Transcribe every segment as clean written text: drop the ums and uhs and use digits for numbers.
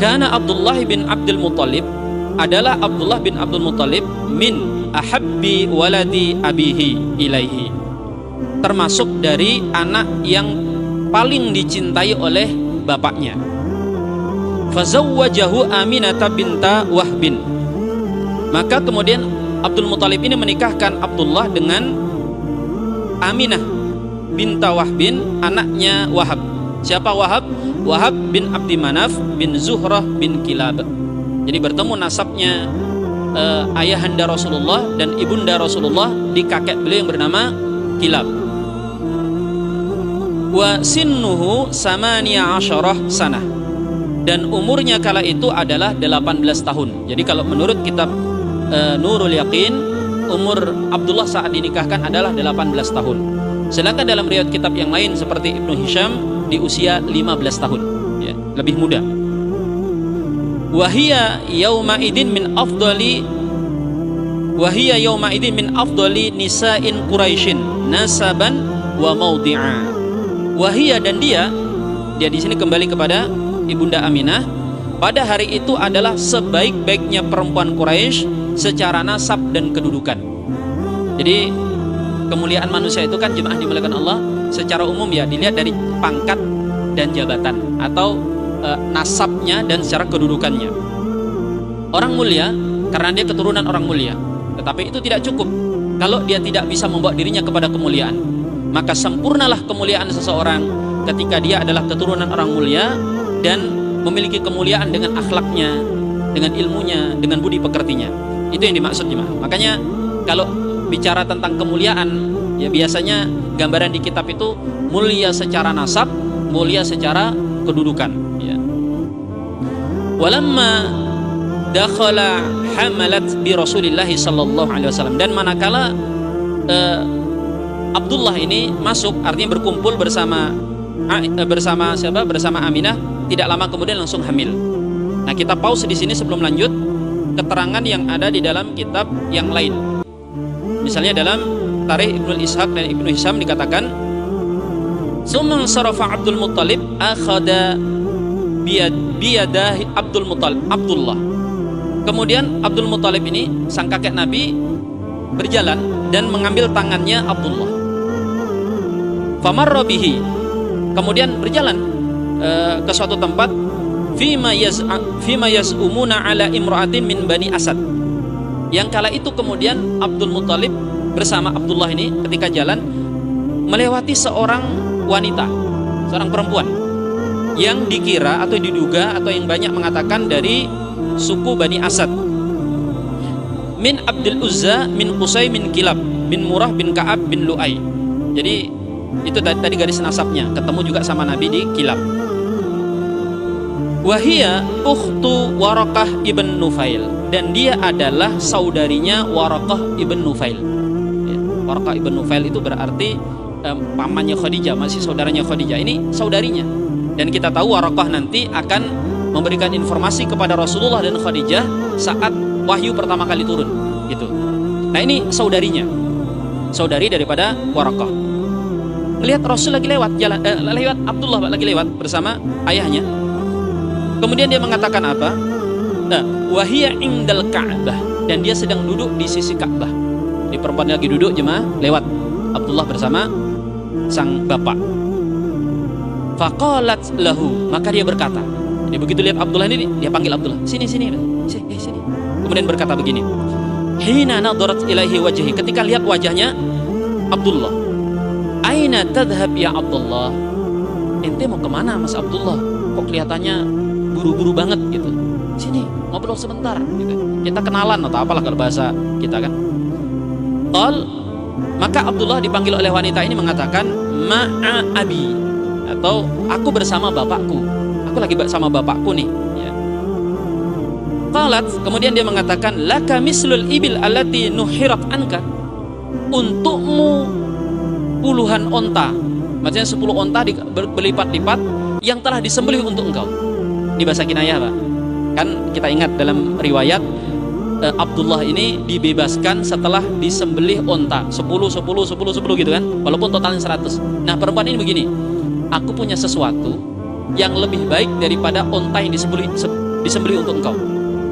Karena Abdullah bin Abdul Muttalib adalah Abdullah bin Abdul Muttalib min ahabbi waladi abihi ilaihi, termasuk dari anak yang paling dicintai oleh bapaknya. Fazawwajahu Aminah binta Wahbin, maka kemudian Abdul Muttalib ini menikahkan Abdullah dengan Aminah binta Wahbin, anaknya Wahab. Siapa Wahab? Wahab bin Abdi Manaf bin Zuhrah bin Kilab. Jadi bertemu nasabnya ayahanda Rasulullah dan ibunda Rasulullah di kakek beliau yang bernama Kilab. Wa sinnuhu samaniya asyarah sanah, dan umurnya kala itu adalah 18 tahun. Jadi kalau menurut kitab Nurul Yaqin, umur Abdullah saat dinikahkan adalah 18 tahun. Sedangkan dalam riwayat kitab yang lain seperti Ibnu Hisham di usia 15 tahun, ya, lebih muda. Wahia yauma idin min afdali nisa'in Quraisyin nasaban wa maudhi'a. Wahia, dan dia di sini kembali kepada ibunda Aminah, pada hari itu adalah sebaik-baiknya perempuan Quraisy secara nasab dan kedudukan. Jadi kemuliaan manusia itu kan jemaah dimuliakan Allah secara umum ya dilihat dari pangkat dan jabatan atau nasabnya dan secara kedudukannya. Orang mulia karena dia keturunan orang mulia, tetapi itu tidak cukup kalau dia tidak bisa membawa dirinya kepada kemuliaan. Maka sempurnalah kemuliaan seseorang ketika dia adalah keturunan orang mulia dan memiliki kemuliaan dengan akhlaknya, dengan ilmunya, dengan budi pekertinya. Itu yang dimaksud jemaah. Makanya kalau bicara tentang kemuliaan, ya biasanya gambaran di kitab itu mulia secara nasab, mulia secara kedudukan, ya. Walamma dakhala hamalat bi Rasulillah sallallahu alaihi wasallam, dan manakala Abdullah ini masuk, artinya berkumpul bersama siapa? Bersama Aminah, tidak lama kemudian langsung hamil. Nah, kita pause di sini sebelum lanjut keterangan yang ada di dalam kitab yang lain. Misalnya dalam Tarikh Ibnu Ishaq dan Ibnu Hisham dikatakan, "Summan sarafa Abdul Muttalib akhada biyadahi Abdullah." Kemudian Abdul Muttalib ini sang kakek Nabi berjalan dan mengambil tangannya Abdullah. Famarra bihi, kemudian berjalan ke suatu tempat, fima yaz'umuna ala imra'atin min Bani Asad. Yang kala itu kemudian Abdul Muttalib bersama Abdullah ini ketika jalan melewati seorang wanita, seorang perempuan yang dikira atau diduga atau yang banyak mengatakan dari suku Bani Asad, min Abdul Uzza min Qusay min Kilab bin Murrah bin Ka'ab bin Lu'ay. Jadi itu tadi garis nasabnya, ketemu juga sama Nabi di Kilab. Wahia ukhtu Waraqah ibn Nufail, dan dia adalah saudarinya Waraqah ibn Nufail. Ya, Waraqah ibn Nufail itu berarti pamannya Khadijah, masih saudaranya Khadijah. Ini saudarinya. Dan kita tahu Waraqah nanti akan memberikan informasi kepada Rasulullah dan Khadijah saat wahyu pertama kali turun, gitu. Nah, ini saudarinya, saudari daripada Waraqah. Melihat Rasul lagi lewat jalan, lewat Abdullah lagi lewat bersama ayahnya. Kemudian dia mengatakan apa? Wahia indal Ka'bah, dan dia sedang duduk di sisi Ka'bah. Di perempuan lagi duduk jemaah, lewat Abdullah bersama sang bapak. Faqalat lahu, maka dia berkata. Jadi begitu lihat Abdullah ini, dia panggil Abdullah, sini. Kemudian berkata begini. Hina nadarat ilaihi wajhi, ketika lihat wajahnya Abdullah. Aina tadhhab ya Abdullah? Ente mau kemana Mas Abdullah? Kok kelihatannya buru-buru banget gitu. Sini, ngobrol sebentar gitu. Kita kenalan atau apalah kalau bahasa kita kan. Qal, maka Abdullah dipanggil oleh wanita ini mengatakan ma'a abi, atau aku bersama bapakku. Aku lagi bersama bapakku nih, ya. Qalat, kemudian dia mengatakan laka mislul ibil allati nuhirat anka. Untukmu puluhan onta, maksudnya 10 onta berlipat-lipat yang telah disembelih untuk engkau. Di bahasa kinayah, Pak. Kan kita ingat dalam riwayat Abdullah ini dibebaskan setelah disembelih onta 10 gitu kan, walaupun totalnya 100. Nah, perempuan ini begini, aku punya sesuatu yang lebih baik daripada onta yang disembelih untuk engkau.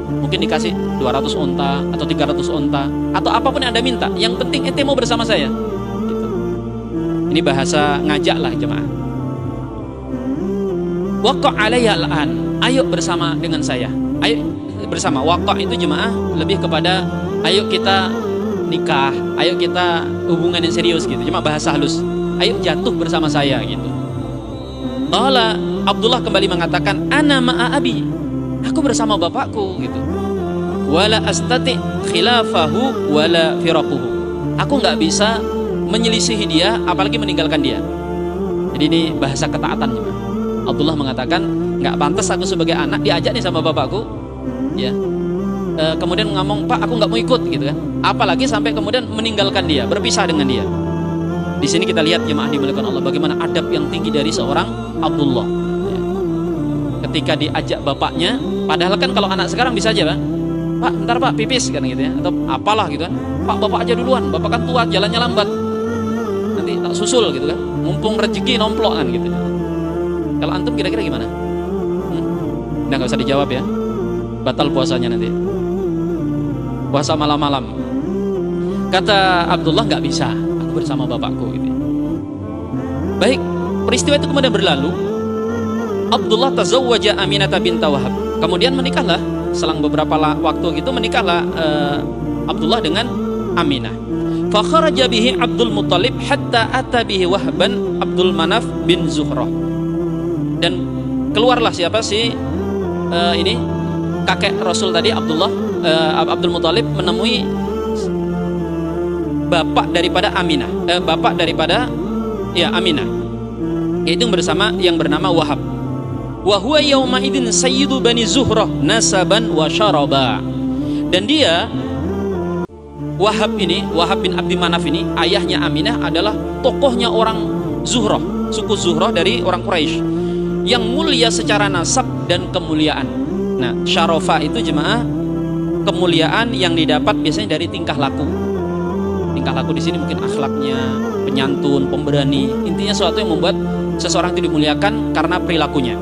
Mungkin dikasih 200 unta atau 300 unta atau apapun yang Anda minta. Yang penting ente mau bersama saya. Gitu. Ini bahasa ngajak lah jemaah. Waqa' alayya al-an. Ayo bersama dengan saya. Ayo bersama. Waqa' itu jemaah lebih kepada ayo kita nikah, ayo kita hubungan yang serius gitu. Cuma bahasa halus. Ayo jatuh bersama saya gitu. Qala Abdullah kembali mengatakan ana ma'a abi. Aku bersama bapakku gitu. Wala astati khilafahu wala firaquhu. Aku nggak bisa menyelisihi dia apalagi meninggalkan dia. Jadi ini bahasa ketaatan juga. Abdullah mengatakan nggak pantas aku sebagai anak diajak nih sama bapakku ya. Kemudian ngomong, Pak aku nggak mau ikut gitu kan. Apalagi sampai kemudian meninggalkan dia, berpisah dengan dia. Di sini kita lihat jemaah dimuliakan Allah bagaimana adab yang tinggi dari seorang Abdullah ya. Ketika diajak bapaknya, padahal kan kalau anak sekarang bisa aja Pak bentar Pak pipis kan gitu ya, atau apalah gitu kan. Pak bapak aja duluan, bapak kan tua jalannya lambat, nanti tak susul gitu kan, mumpung rezeki nomplok kan gitu. Kalau antum kira-kira gimana? Udah nggak usah dijawab ya, batal puasanya nanti, puasa malam-malam. Kata Abdullah nggak bisa, aku bersama bapakku gitu. Baik, peristiwa itu kemudian berlalu. Abdullah tazawwaja Aminah binta Wahab. Kemudian menikahlah, selang beberapa waktu gitu menikahlah Abdullah dengan Aminah. Fa kharaja bihi Abdul Muttalib hatta ata bihi Wahban Abdul Manaf bin Zuhrah. Dan keluarlah siapa sih ini kakek Rasul tadi Abdullah Abdul Muttalib menemui bapak daripada Aminah, bapak daripada ya Aminah, yaitu bersama yang bernama Wahab. Wa huwa yauma idin sayyidu bani Zuhrah nasaban wa syaraba. Dan dia Wahab ini, Wahab bin Abdi Manaf ini, ayahnya Aminah adalah tokohnya orang Zuhrah, suku Zuhrah dari orang Quraisy yang mulia secara nasab dan kemuliaan. Nah, syarafa itu jemaah kemuliaan yang didapat biasanya dari tingkah laku. Tingkah laku di sini mungkin akhlaknya, penyantun, pemberani, intinya sesuatu yang membuat seseorang itu dimuliakan karena perilakunya.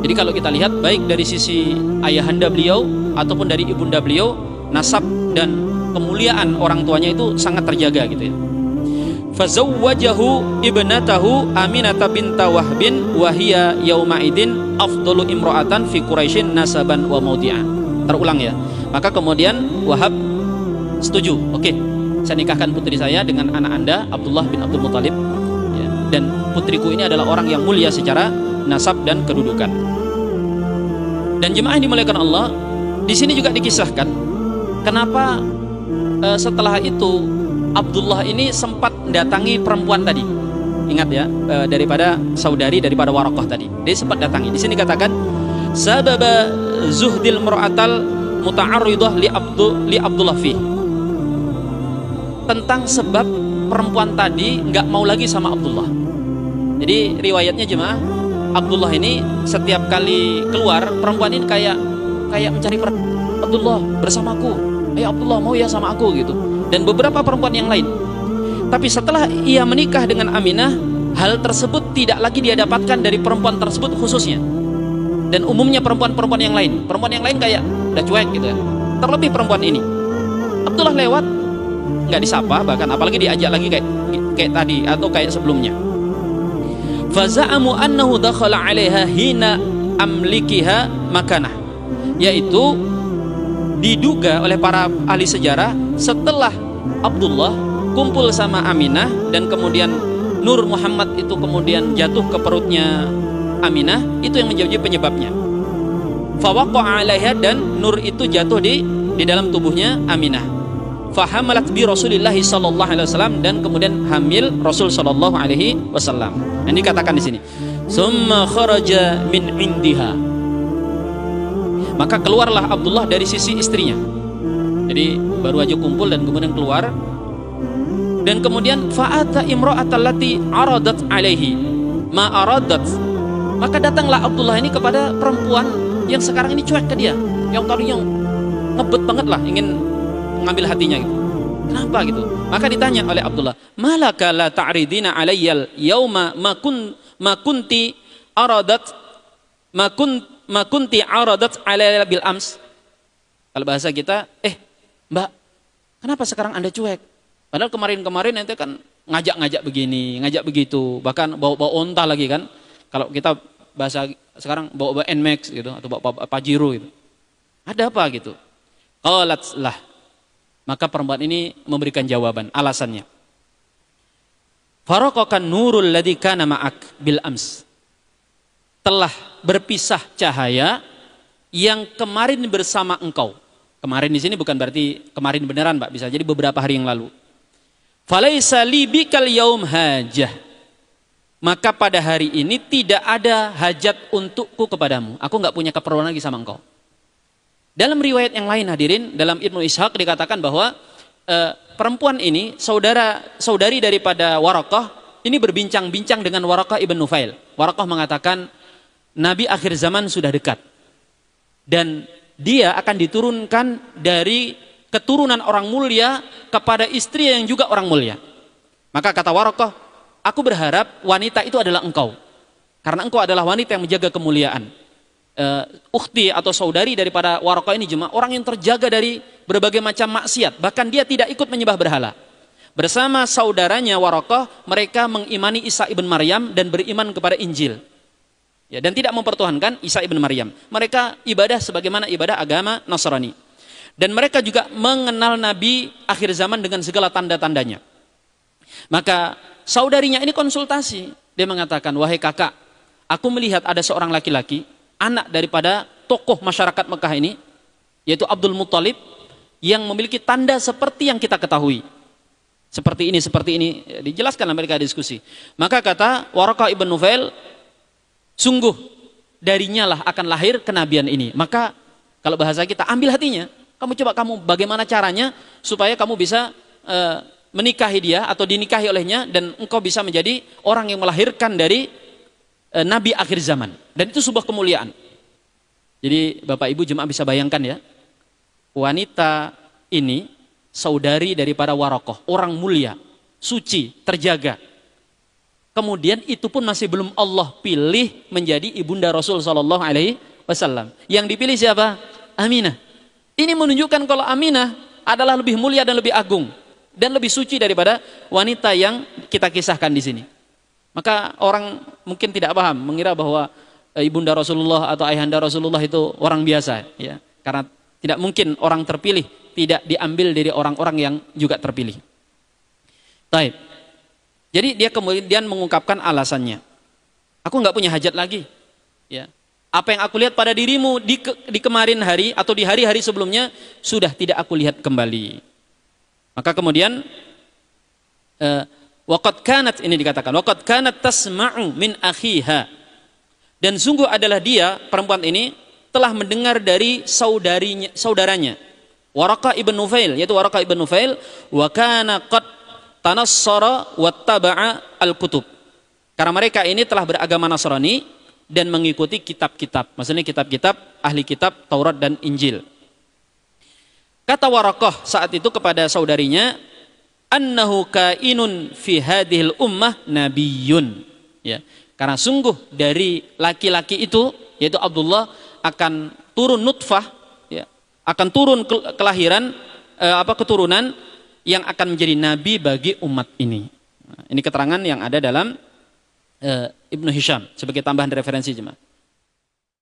Jadi kalau kita lihat baik dari sisi ayahanda beliau ataupun dari ibunda beliau, nasab dan kemuliaan orang tuanya itu sangat terjaga gitu ya. Fazawwajahu ibnatahu Aminah binta Wahbin wa hiya yauma idin afdalu imra'atan fi Quraisyin nasaban wa maudi'an. Terulang ya. Maka kemudian Wahab setuju. Oke, saya nikahkan putri saya dengan anak Anda Abdullah bin Abdul Muttalib ya. Dan putriku ini adalah orang yang mulia secara nasab dan kedudukan. Dan jemaah yang dimuliakan Allah, di sini juga dikisahkan kenapa setelah itu Abdullah ini sempat datangi perempuan tadi. Ingat ya, daripada saudari daripada Waraqah tadi. Dia sempat datangi. Di sini katakan sababa zuhdil mar'atal muta'arridah li Abdullah fi. Tentang sebab perempuan tadi nggak mau lagi sama Abdullah. Jadi riwayatnya jemaah, Abdullah ini setiap kali keluar perempuan ini kayak mencari Abdullah bersamaku. Abdullah mau ya sama aku gitu. Dan beberapa perempuan yang lain. Tapi setelah ia menikah dengan Aminah, hal tersebut tidak lagi dia dapatkan dari perempuan tersebut khususnya. Dan umumnya perempuan-perempuan yang lain. Perempuan yang lain kayak udah cuek gitu kan. Terlebih perempuan ini. Abdullah lewat nggak disapa, bahkan apalagi diajak lagi kayak tadi atau kayak sebelumnya. Faza'amu annahu dakhala 'alaiha hina amlikiha makanah. Yaitu diduga oleh para ahli sejarah setelah Abdullah kumpul sama Aminah dan kemudian Nur Muhammad itu kemudian jatuh ke perutnya Aminah, itu yang menjadi penyebabnya. Fawaqa'a 'alaiha, dan Nur itu jatuh di dalam tubuhnya Aminah. Fahamalat bi Rasulillah sallallahu alaihi wasallam, dan kemudian hamil Rasul sallallahu alaihi wasallam. Ini dikatakan di sini. Summa kharaja min indiha. Maka keluarlah Abdullah dari sisi istrinya. Jadi baru aja kumpul dan kemudian keluar. Dan kemudian fa'ata imra'atallati aradat alaihi ma aradat. Maka datanglah Abdullah ini kepada perempuan yang sekarang ini cuek ke dia, yang tadinya ngebet banget lah ingin mengambil hatinya gitu. Kenapa gitu? Maka ditanya oleh Abdullah, malaka la ta'ridina alayyal yauma ma kunti aradat ma kunti aradat ala bil ams. Kalau bahasa kita, Mbak, kenapa sekarang Anda cuek? Padahal kemarin-kemarin ente kan ngajak-ngajak begini, ngajak begitu, bahkan bawa-bawa onta lagi kan. Kalau kita bahasa sekarang bawa-bawa Nmax gitu atau bawa Pajero gitu. Ada apa gitu? Qalat lah. Maka perempuan ini memberikan jawaban, alasannya. Faraqakan nurul ladzi kana ma'ak bil ams. Telah berpisah cahaya yang kemarin bersama engkau. Kemarin di sini bukan berarti kemarin beneran, Pak, bisa jadi beberapa hari yang lalu. Falaisa li bikal yaum hajah. Maka pada hari ini tidak ada hajat untukku kepadamu. Aku enggak punya keperluan lagi sama engkau. Dalam riwayat yang lain hadirin, dalam Ibnu Ishaq dikatakan bahwa perempuan ini saudari daripada Waraqah ini berbincang-bincang dengan Waraqah ibn Nufail. Waraqah mengatakan Nabi akhir zaman sudah dekat dan dia akan diturunkan dari keturunan orang mulia kepada istri yang juga orang mulia. Maka kata Waraqah, aku berharap wanita itu adalah engkau, karena engkau adalah wanita yang menjaga kemuliaan. Ukhti atau saudari daripada Waraqah ini cuma orang yang terjaga dari berbagai macam maksiat, bahkan dia tidak ikut menyembah berhala. Bersama saudaranya Waraqah, mereka mengimani Isa ibn Maryam dan beriman kepada Injil, ya, dan tidak mempertuhankan Isa ibn Maryam. Mereka ibadah sebagaimana ibadah agama Nasrani, dan mereka juga mengenal Nabi akhir zaman dengan segala tanda-tandanya. Maka saudarinya ini konsultasi, dia mengatakan, wahai kakak, aku melihat ada seorang laki-laki anak daripada tokoh masyarakat Mekah ini, yaitu Abdul Muttalib, yang memiliki tanda seperti yang kita ketahui. Seperti ini, dijelaskan mereka diskusi. Maka kata Waraqah ibn Nufail, sungguh darinya lah akan lahir kenabian ini. Maka kalau bahasa kita, ambil hatinya. Kamu bagaimana caranya supaya kamu bisa menikahi dia atau dinikahi olehnya, dan engkau bisa menjadi orang yang melahirkan dari Nabi akhir zaman. Dan itu sebuah kemuliaan. Jadi Bapak Ibu jemaah bisa bayangkan ya, wanita ini saudari daripada Waraqah, orang mulia, suci, terjaga. Kemudian itu pun masih belum Allah pilih menjadi ibunda Rasul sallallahu alaihi wasallam. Yang dipilih siapa? Aminah. Ini menunjukkan kalau Aminah adalah lebih mulia dan lebih agung dan lebih suci daripada wanita yang kita kisahkan di sini. Maka orang mungkin tidak paham, mengira bahwa ibunda Rasulullah atau ayahanda Rasulullah itu orang biasa, ya. Karena tidak mungkin orang terpilih tidak diambil dari orang-orang yang juga terpilih. Taib. Jadi dia kemudian mengungkapkan alasannya. Aku nggak punya hajat lagi, ya. Apa yang aku lihat pada dirimu di kemarin hari atau di hari-hari sebelumnya sudah tidak aku lihat kembali. Maka kemudian waqad kanat, ini dikatakan waqad kanat tasma'u min akhiha, dan sungguh adalah dia, perempuan ini telah mendengar dari saudaranya Waraqah ibn Nufail, yaitu Waraqah ibn Nufail, wa kana qad tanassara wattaba'a al-kutub, karena mereka ini telah beragama Nasrani dan mengikuti kitab-kitab, maksudnya kitab-kitab ahli kitab Taurat dan Injil. Kata Waraqah saat itu kepada saudarinya, annahu kainun fi hadhil ummah nabiyyun, ya, karena sungguh dari laki-laki itu, yaitu Abdullah, akan turun nutfah, ya, akan turun kelahiran keturunan yang akan menjadi nabi bagi umat ini. Nah, ini keterangan yang ada dalam Ibnu Hisham sebagai tambahan referensi jemaah.